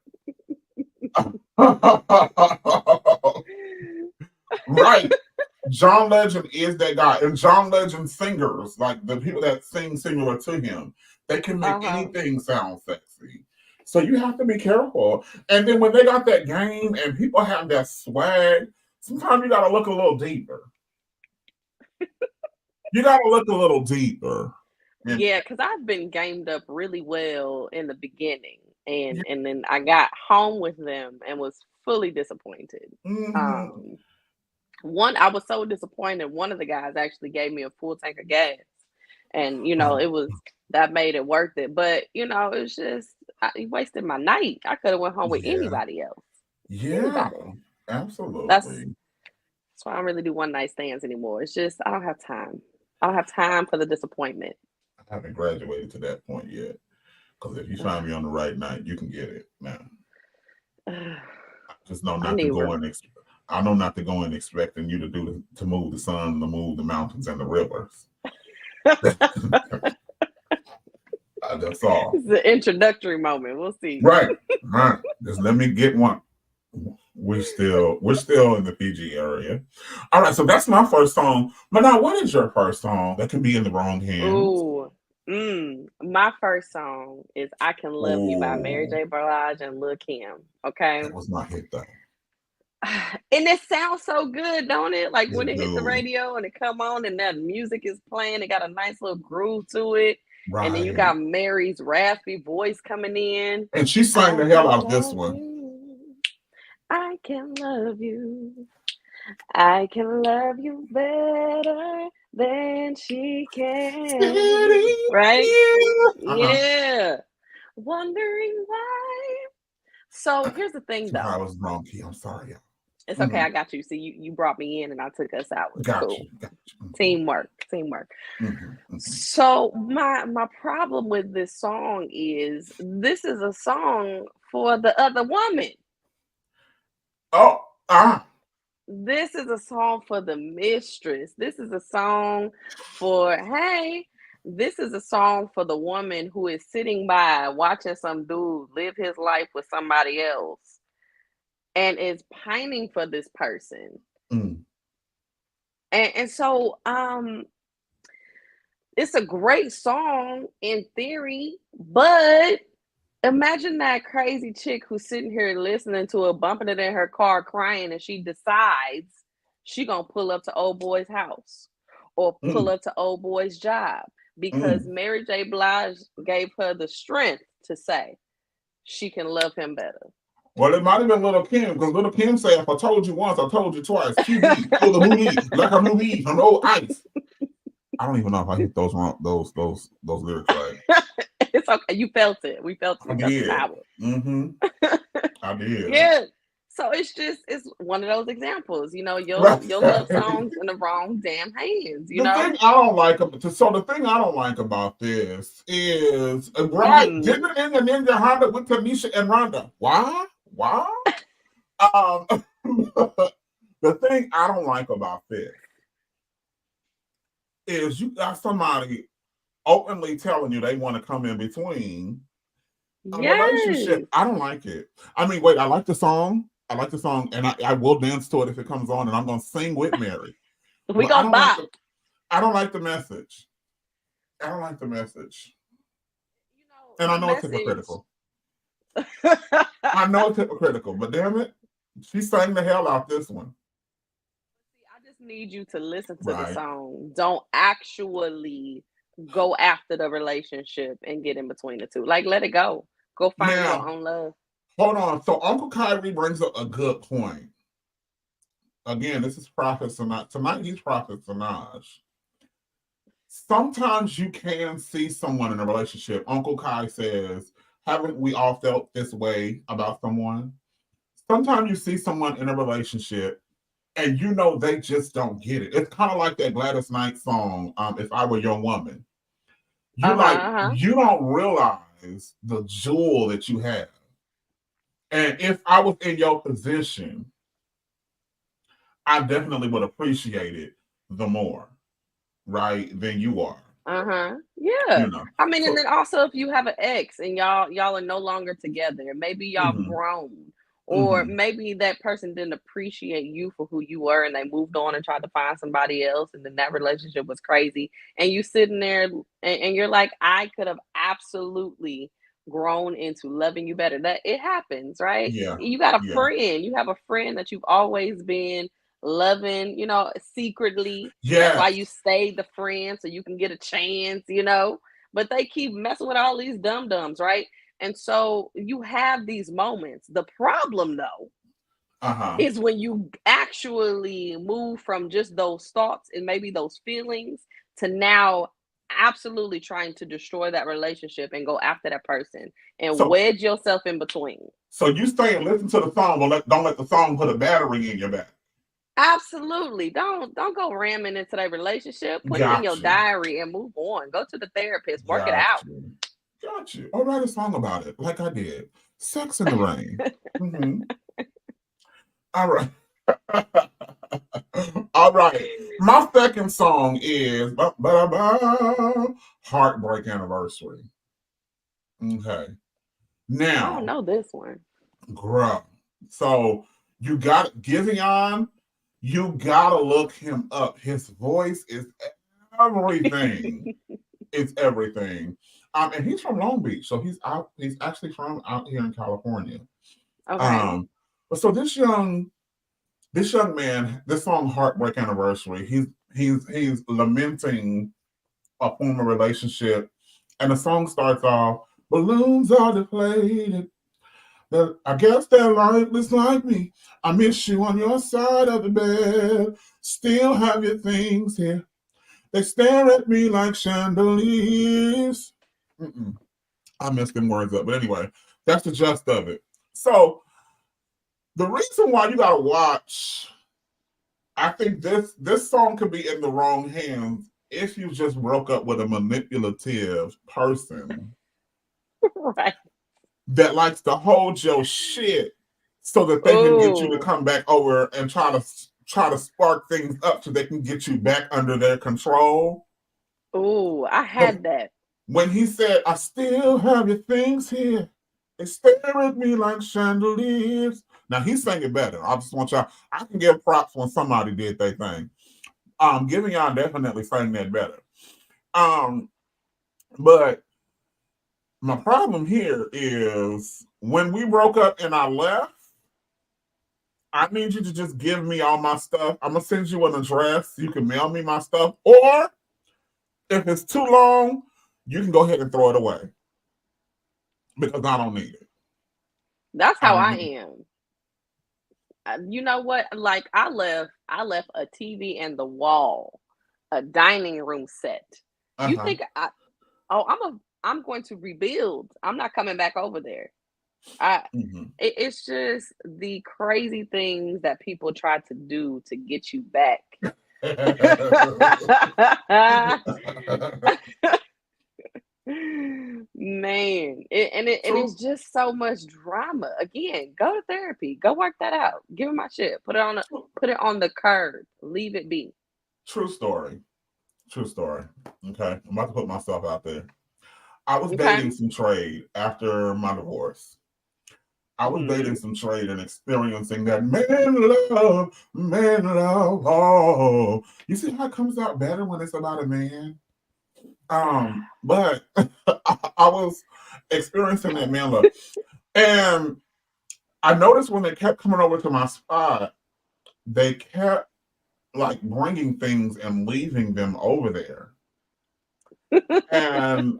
Speaker 3: Right. John Legend is that guy. And John Legend singers, like the people that sing similar to him, they can make anything sound sexy. So you have to be careful. And then when they got that game and people have that swag, sometimes you got to look a little deeper. You got to look a little deeper.
Speaker 4: Yeah, because I've been gamed up really well in the beginning. And then I got home with them and was fully disappointed.
Speaker 3: Mm-hmm.
Speaker 4: I was so disappointed. One of the guys actually gave me a full tank of gas, and that made it worth it. But it was just he wasted my night. I could have went home with anybody else.
Speaker 3: Yeah, absolutely.
Speaker 4: That's why I don't really do one night stands anymore. It's just I don't have time. I don't have time for the disappointment.
Speaker 3: I haven't graduated to that point yet. Because if you find me on the right night, you can get it now. I just know not to go in. I know not to go in expecting you to move the sun, to move the mountains and the rivers. That's all.
Speaker 4: It's an introductory moment. We'll see.
Speaker 3: Right. Just let me get one. We're still in the PG area. All right. So that's my first song. But now, what is your first song that can be in the wrong hands?
Speaker 4: Ooh. My first song is "I Can Love You" by Mary J. Blige and Lil' Kim. Okay,
Speaker 3: that was my hit though.
Speaker 4: And it sounds so good, don't it? Like when it hits the radio and it come on and that music is playing, it got a nice little groove to it. Right. And then you got Mary's raspy voice coming in.
Speaker 3: And she sang the hell out of this one.
Speaker 4: I can love you. I can love you better than she can. Right? Yeah. Wondering why. So here's the thing, though.
Speaker 3: I was wrong, Key. I'm sorry.
Speaker 4: It's okay. I got you. See, you brought me in and I took us out.
Speaker 3: Got
Speaker 4: cool.
Speaker 3: you.
Speaker 4: Teamwork. So my problem with this song is this is a song for the other woman. This is a song for the mistress. This is a song for, hey, this is a song for the woman who is sitting by watching some dude live his life with somebody else and is pining for this person. And so it's a great song in theory, but imagine that crazy chick who's sitting here listening to it, bumping it in her car, crying, and she decides she gonna pull up to old boy's house or pull up to old boy's job because Mary J. Blige gave her the strength to say she can love him better.
Speaker 3: Well, it might have been Little Kim, because Little Kim said, "If I told you once, I told you twice." QB, oh, the movie, like a movie from old ice. I don't even know if I hit those lyrics right.
Speaker 4: It's okay. You felt it. We felt it.
Speaker 3: I did. I did.
Speaker 4: Yeah. So it's one of those examples. Your love songs in the wrong damn hands.
Speaker 3: The thing I don't like about this is didn't it end in Ninja Honda with Tanisha and Rhonda? Why? The thing I don't like about this is you got somebody openly telling you they want to come in between a relationship. I don't like it. I mean, wait, I like the song. I like the song, and I will dance to it if it comes on, and I'm gonna sing with Mary.
Speaker 4: We gonna bop.
Speaker 3: I don't like the message. I don't like the message.
Speaker 4: You know,
Speaker 3: and I know it's hypocritical. I know it's hypocritical, but damn it, she sang the hell out this one.
Speaker 4: See, I just need you to listen to the song. Don't actually go after the relationship and get in between the two. Like, let it go. Go find your own love.
Speaker 3: Hold on. So Uncle Kyrie brings up a good point. Again, this is Prophet Sanaj. Tonight he's Prophet Sanaj. Sometimes you can see someone in a relationship. Uncle Kai says, haven't we all felt this way about someone? Sometimes you see someone in a relationship and you know they just don't get it. It's kind of like that Gladys Knight song, If I Were Your Woman. You you don't realize the jewel that you have. And if I was in your position, I definitely would appreciate it the more, right, than you are.
Speaker 4: Yeah.
Speaker 3: You know?
Speaker 4: I mean, and then also if you have an ex and y'all are no longer together, maybe y'all grown, or maybe that person didn't appreciate you for who you were and they moved on and tried to find somebody else, and then that relationship was crazy, and you sitting there and you're like, I could have absolutely grown into loving you better. That it happens, right?
Speaker 3: Yeah.
Speaker 4: You got a friend. You have a friend that you've always been loving, secretly. That's why you stayed the friend, so you can get a chance, but they keep messing with all these dum-dums, right? And so you have these moments. The problem though is when you actually move from just those thoughts and maybe those feelings to now absolutely trying to destroy that relationship and go after that person and wedge yourself in between.
Speaker 3: So you stay and listen to the song, but don't let the song put a battery in your back.
Speaker 4: Absolutely. Don't go ramming into that relationship. Put it in your diary and move on. Go to the therapist. Work it out.
Speaker 3: Got you. I'll write a song about it, like I did. Sex in the Rain. All right. All right. My second song is Heartbreak Anniversary. Okay. Now.
Speaker 4: I don't know this one.
Speaker 3: Girl. So you got Giveon. You gotta look him up. His voice is everything. It's everything. And he's from Long Beach, so he's actually from out here in California.
Speaker 4: Okay.
Speaker 3: But so this young man, this song Heartbreak Anniversary, he's lamenting a former relationship, and the song starts off, balloons are deflated. I guess they're lifeless like me. I miss you on your side of the bed. Still have your things here. They stare at me like chandeliers. I messed them words up. But anyway, that's the gist of it. So the reason why you gotta watch, I think this song could be in the wrong hands if you just broke up with a manipulative person.
Speaker 4: Right.
Speaker 3: That likes to hold your shit so that they can get you to come back over and try to spark things up so they can get you back under their control.
Speaker 4: Oh, I had that.
Speaker 3: When he said, I still have your things here. They stare at me like chandeliers. Now he's singing better. I just want y'all, I can give props when somebody did their thing. Giveon definitely sang that better. But my problem here is when we broke up and I left, I need you to just give me all my stuff. I'm going to send you an address. You can mail me my stuff. Or if it's too long, you can go ahead and throw it away. Because I don't need it.
Speaker 4: That's how I am. You know what? Like I left a TV and the wall, a dining room set. You think I'm going to rebuild. I'm not coming back over there. It's just the crazy things that people try to do to get you back. Man, it's just so much drama. Again, go to therapy. Go work that out. Give me my shit. Put it on the curb. Leave it be.
Speaker 3: True story. True story. Okay. I'm about to put myself out there. I was
Speaker 4: Okay.
Speaker 3: dating some trade after my divorce. I was dating some trade and experiencing that man love. Oh, you see how it comes out better when it's about a man? But I was experiencing that man love. And I noticed when they kept coming over to my spot, they kept like bringing things and leaving them over there. And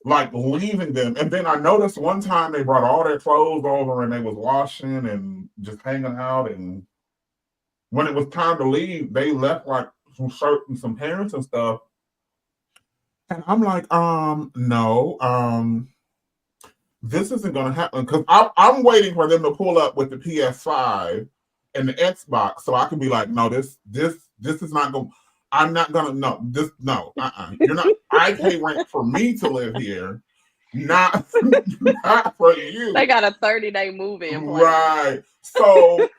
Speaker 3: like leaving them. And then I noticed one time they brought all their clothes over and they was washing and just hanging out. And when it was time to leave, they left like some shirts and some pants and stuff. And I'm like, no, this isn't gonna happen because I'm waiting for them to pull up with the PS5 and the Xbox so I can be like, no, this is not going. I'm not gonna no. You're not. I pay rent for me to live here, not for you.
Speaker 4: They got a 30-day move-in plan.
Speaker 3: Right. So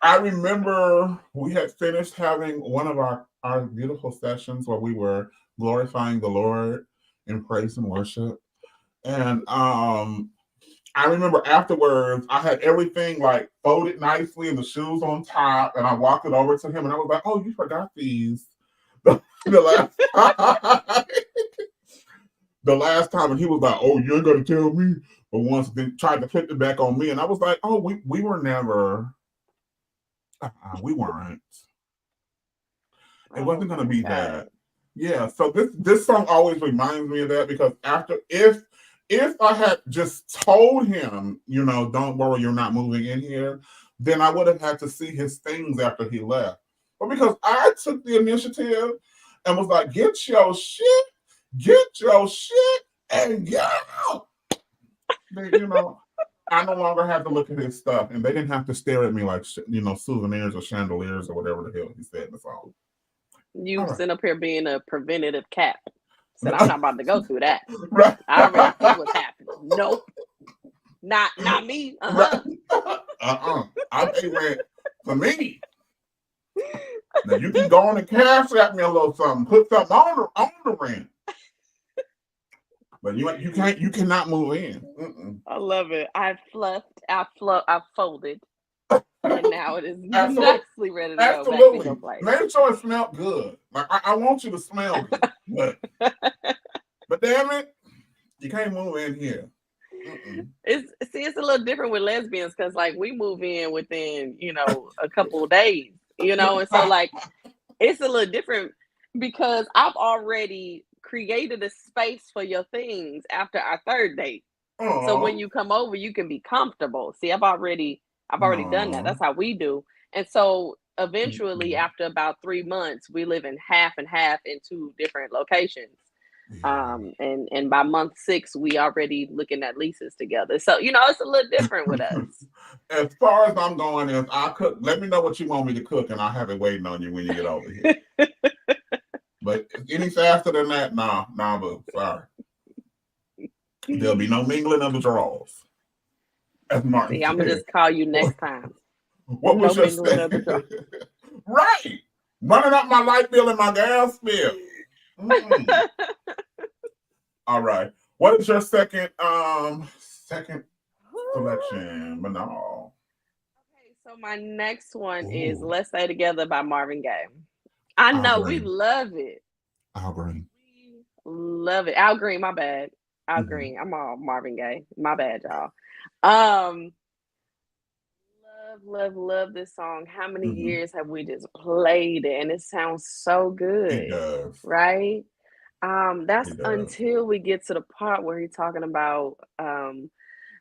Speaker 3: I remember we had finished having one of our beautiful sessions where we were glorifying the Lord in praise and worship. And I remember afterwards, I had everything like folded nicely and the shoes on top, and I walked it over to him, and I was like, "Oh, you forgot these." The last time, and he was like, "Oh, you ain't gonna tell me." But once they tried to flip it back on me, and I was like, "Oh, we were never, we weren't. It wasn't gonna be that." Yeah. So this song always reminds me of that because after if I had just told him, don't worry, you're not moving in here, then I would have had to see his things after he left. But because I took the initiative and was like, get your shit, and get out. Then, I no longer had to look at his stuff, and they didn't have to stare at me like, souvenirs or chandeliers or whatever the hell he said in the song.
Speaker 4: You sit up here being a preventative cap. Said, I'm not about to go through that.
Speaker 3: Right.
Speaker 4: I already see what's happening. Nope. Not me.
Speaker 3: Right. I pay rent for me. Now you can go on and cash at me a little something, put something on the rent. But you cannot move in. Mm-mm.
Speaker 4: I love it. I fluffed, I folded. And now it is nicely ready to go back to your place.
Speaker 3: Make sure it smells good. Like I want you to smell good. But damn it, you can't move in here. Mm-mm.
Speaker 4: It's a little different with lesbians because like we move in within a couple of days, and so like it's a little different because I've already created a space for your things after our third date.
Speaker 3: Aww.
Speaker 4: So when you come over, you can be comfortable. See, I've already done that. That's how we do. And so eventually, after about 3 months, we live in half and half in 2 different locations. And by month 6, we already looking at leases together. So, it's a little different with us.
Speaker 3: As far as I'm going, if I cook, let me know what you want me to cook, and I'll have it waiting on you when you get over here. But any faster than that, nah, boo. Sorry. There'll be no mingling of the drawers. As Martin
Speaker 4: See, I'm gonna just call you next time.
Speaker 3: What was your second? Right. Running up my light bill and my gas bill. All right. What is your second selection? Manal.
Speaker 4: Okay, so my next one is Let's Stay Together by Marvin Gaye. I know we love it.
Speaker 3: Al Green.
Speaker 4: We love it. Al Green, my bad. Al Green. I'm all Marvin Gaye. My bad, y'all. Love this song. How many years have we just played it? And it sounds so good.
Speaker 3: It does.
Speaker 4: Right? That's until we get to the part where he's talking about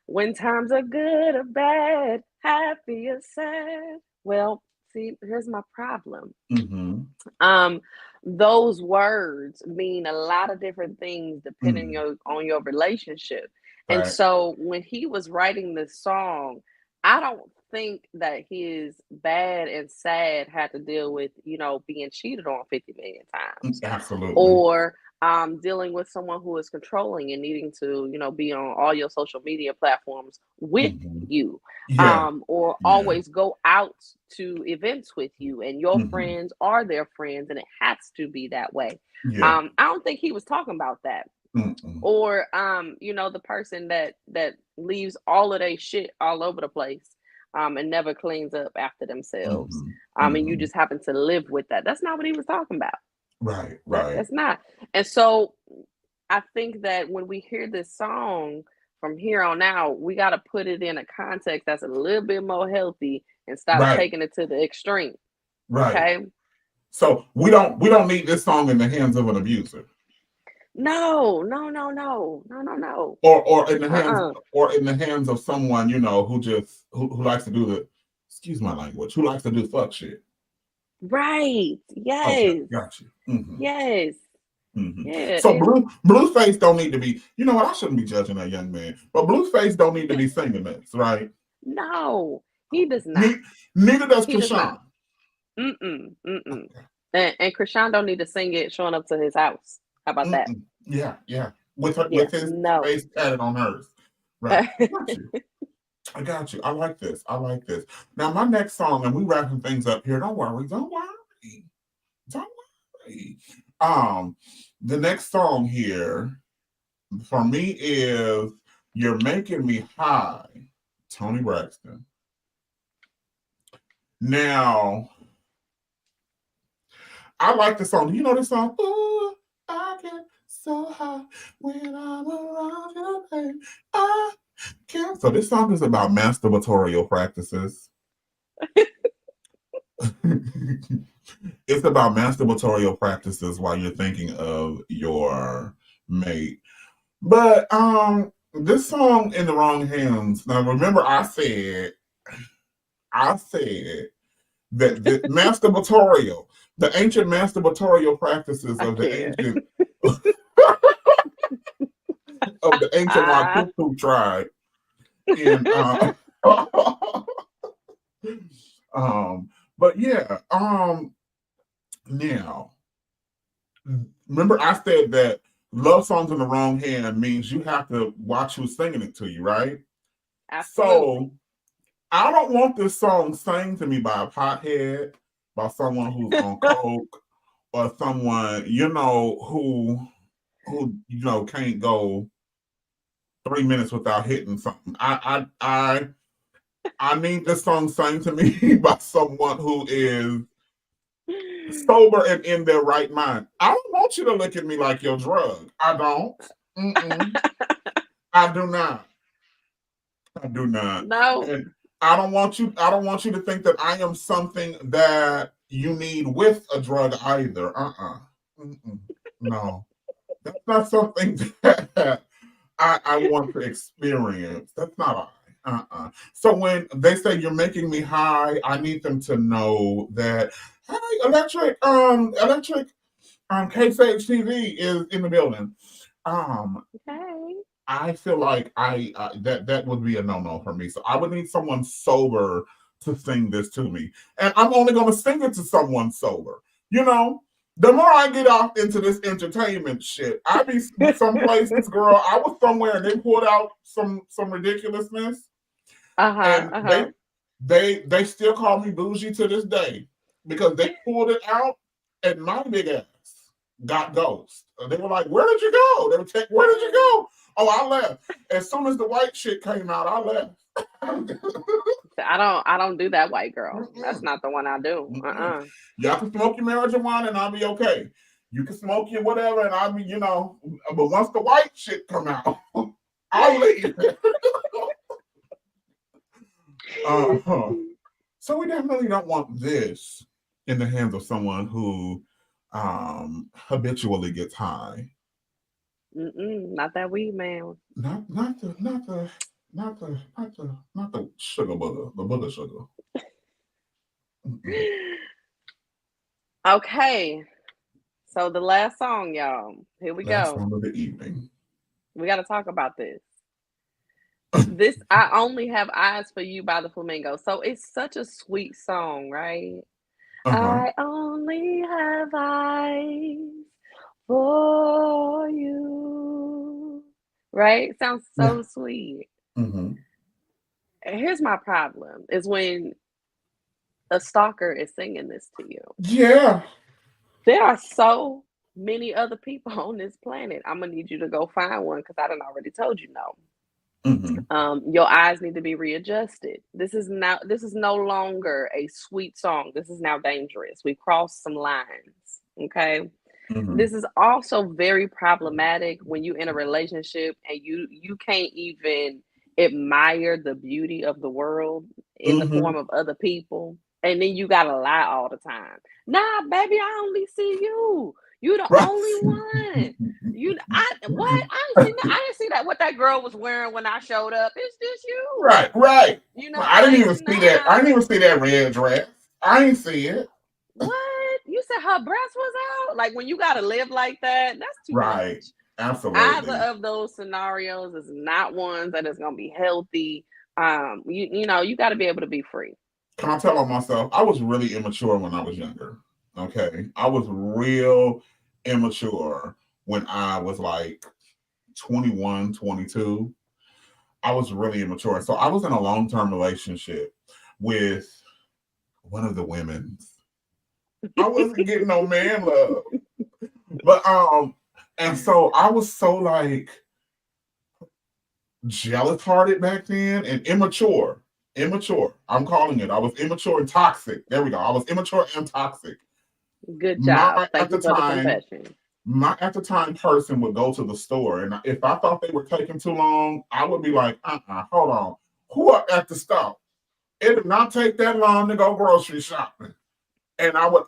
Speaker 4: when times are good or bad, happy or sad. Well, see, here's my problem. Those words mean a lot of different things depending on your relationship. Right. And so when he was writing this song, I don't think that his bad and sad had to deal with, being cheated on 50 million times.
Speaker 3: Absolutely.
Speaker 4: Or dealing with someone who is controlling and needing to, be on all your social media platforms with you,
Speaker 3: Yeah.
Speaker 4: or always go out to events with you, and your friends are their friends, and it has to be that way.
Speaker 3: Yeah.
Speaker 4: I don't think he was talking about that. Or the person that leaves all of their shit all over the place, and never cleans up after themselves, and you just happen to live with that. That's not what he was talking about.
Speaker 3: Right.
Speaker 4: That's not. And so I think that when we hear this song from here on out, we got to put it in a context that's a little bit more healthy and stop taking it to the extreme.
Speaker 3: Right.
Speaker 4: Okay.
Speaker 3: So we don't need this song in the hands of an abuser.
Speaker 4: No. Or
Speaker 3: in the hands of someone, who just who likes to do the, excuse my language, who likes to do fuck shit.
Speaker 4: Right. Yes.
Speaker 3: Okay, got you.
Speaker 4: Yes.
Speaker 3: Yeah. So Blueface don't need to be, you know what, I shouldn't be judging that young man, but Blueface don't need to be singing this, right?
Speaker 4: No, he does not.
Speaker 3: Neither does Chrisean.
Speaker 4: Okay. And Chrisean don't need to sing it showing up to his house. How about that?
Speaker 3: Yeah. With his face tatted on hers. Right. I got you. I like this. Now my next song, and we wrapping things up here. Don't worry. The next song here for me is "You're Making Me High," Toni Braxton. Now, I like the song. Do you know this song? Ooh, I get so high when I'm around you, babe. I can't. So this song is about masturbatorial practices. It's about masturbatorial practices while you're thinking of your mate. But this song in the wrong hands. Now remember, I said that the masturbatorial, the ancient masturbatorial practices of the ancient Watutu tribe. And but yeah, now remember I said that love songs in the wrong hand means you have to watch who's singing it to you, right?
Speaker 4: Absolutely.
Speaker 3: So I don't want this song sang to me by a pothead, by someone who's on coke, or someone who can't go 3 minutes without hitting something. I need this song sang to me by someone who is sober and in their right mind. I don't want you to look at me like you're drug. I don't. I do not.
Speaker 4: No.
Speaker 3: And I don't want you to think that I am something that you need with a drug either. No. That's not something that I want to experience. That's not I. So when they say you're making me high, I need them to know that, hey, electric KSHTV is in the building.
Speaker 4: Okay.
Speaker 3: I feel like that would be a no-no for me. So I would need someone sober to sing this to me. And I'm only going to sing it to someone sober. The more I get off into this entertainment shit, I be some places, girl. I was somewhere and they pulled out some ridiculousness. And they still call me bougie to this day because they pulled it out and my big ass got ghost. They were like, "Where did you go?" They would take, "Where did you go?" Oh, I left. As soon as the white shit came out, I left.
Speaker 4: I don't do that white girl. That's not the one I do.
Speaker 3: Y'all can smoke your marijuana and I'll be okay. You can smoke your whatever and I'll be, but once the white shit come out, I'll leave. So we definitely don't want this in the hands of someone who habitually gets high.
Speaker 4: Not that weed man.
Speaker 3: Not the sugar booger, the booger sugar.
Speaker 4: Okay, so the last song, y'all. Here we
Speaker 3: Last
Speaker 4: go.
Speaker 3: song of the evening.
Speaker 4: We got to talk about this. This "I Only Have Eyes for You" by the Flamingos. So it's such a sweet song, right? I only have eyes for you. Right? Sounds so sweet.
Speaker 3: Mm-hmm.
Speaker 4: Here's my problem is when a stalker is singing this to you.
Speaker 3: Yeah.
Speaker 4: There are so many other people on this planet. I'm gonna need you to go find one because I done already told you no.
Speaker 3: Mm-hmm.
Speaker 4: Your eyes need to be readjusted. This is no longer a sweet song. This is now dangerous. We crossed some lines. Okay.
Speaker 3: Mm-hmm.
Speaker 4: This is also very problematic when you're in a relationship and you can't even admire the beauty of the world in the form of other people. And then you gotta lie all the time. Nah, baby, I only see you. You the only one. I didn't see that what that girl was wearing when I showed up. It's just you.
Speaker 3: Right.
Speaker 4: You know,
Speaker 3: I didn't
Speaker 4: like,
Speaker 3: even see that. I didn't even see that red dress. I didn't see it.
Speaker 4: What? You said her breast was out? Like when you gotta live like that, that's too much.
Speaker 3: Absolutely.
Speaker 4: Either of those scenarios is not one that is gonna be healthy. You know, you gotta be able to be free.
Speaker 3: Can I tell on myself? I was really immature when I was younger. Okay. I was real immature when I was like 21, 22. I was really immature. So I was in a long-term relationship with one of the women. I wasn't getting no man love. But and so I was so like jealous hearted back then and immature. I'm calling it. I was immature and toxic. There we go. I was immature and toxic.
Speaker 4: Good job. Thank you for the confession.
Speaker 3: My at the time person would go to the store, and if I thought they were taking too long, I would be like, hold on. Who are at the store? It did not take that long to go grocery shopping. And I would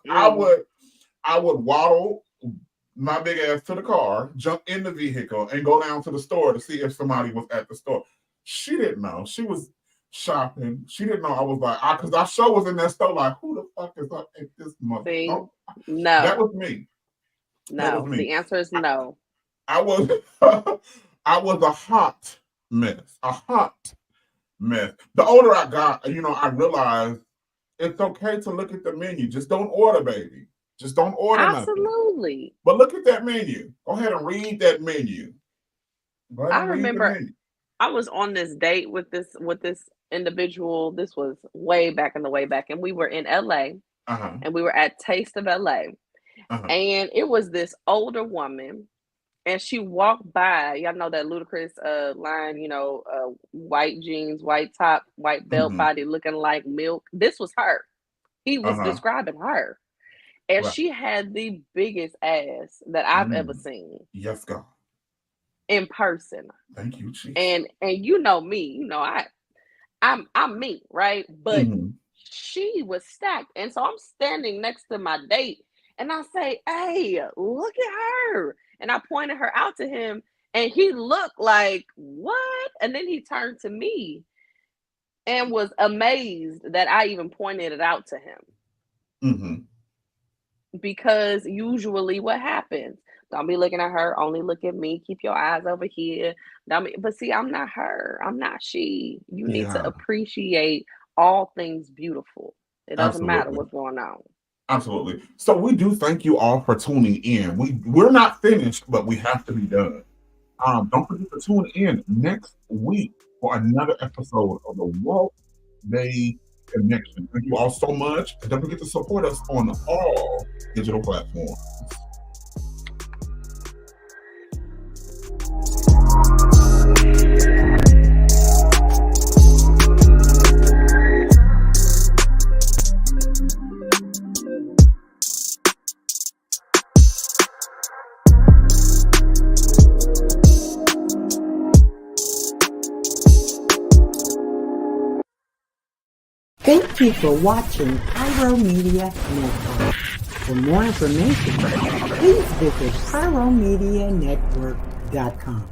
Speaker 3: waddle my big ass to the car, jump in the vehicle, and go down to the store to see if somebody was at the store. She didn't know. She was shopping. She didn't know I was like, because I sure was in that store like, who the fuck is up at this month?
Speaker 4: No.
Speaker 3: That was me.
Speaker 4: No. The answer is no.
Speaker 3: I was I was a hot mess. The older I got, I realized it's okay to look at the menu. Just don't order, baby. Just don't order
Speaker 4: Absolutely.
Speaker 3: Nothing. But look at that menu. Go ahead and read that menu.
Speaker 4: I remember I was on this date with this individual. This was way back, and we were in LA, and we were at Taste of LA, and it was this older woman, and she walked by. Y'all know that ludicrous line, white jeans, white top, white belt body, looking like milk. This was her. He was describing her, and she had the biggest ass that I've ever seen.
Speaker 3: Yes, God.
Speaker 4: In person.
Speaker 3: Thank you, Chief.
Speaker 4: And you know me, I'm me, right? But she was stacked. And so I'm standing next to my date and I say, hey, look at her. And I pointed her out to him and he looked like, what? And then he turned to me and was amazed that I even pointed it out to him. Because usually what happens? Don't be looking at her. Only look at me. Keep your eyes over here. But see, I'm not her. I'm not she. You need to appreciate all things beautiful. It doesn't matter what's going on.
Speaker 3: Absolutely. So we do thank you all for tuning in. We're not finished, but we have to be done. Don't forget to tune in next week for another episode of the Walt Day Connection. Thank you all so much. And don't forget to support us on all digital platforms.
Speaker 1: Thank you for watching Pyro Media Network. For more information, please visit pyromedianetwork.com.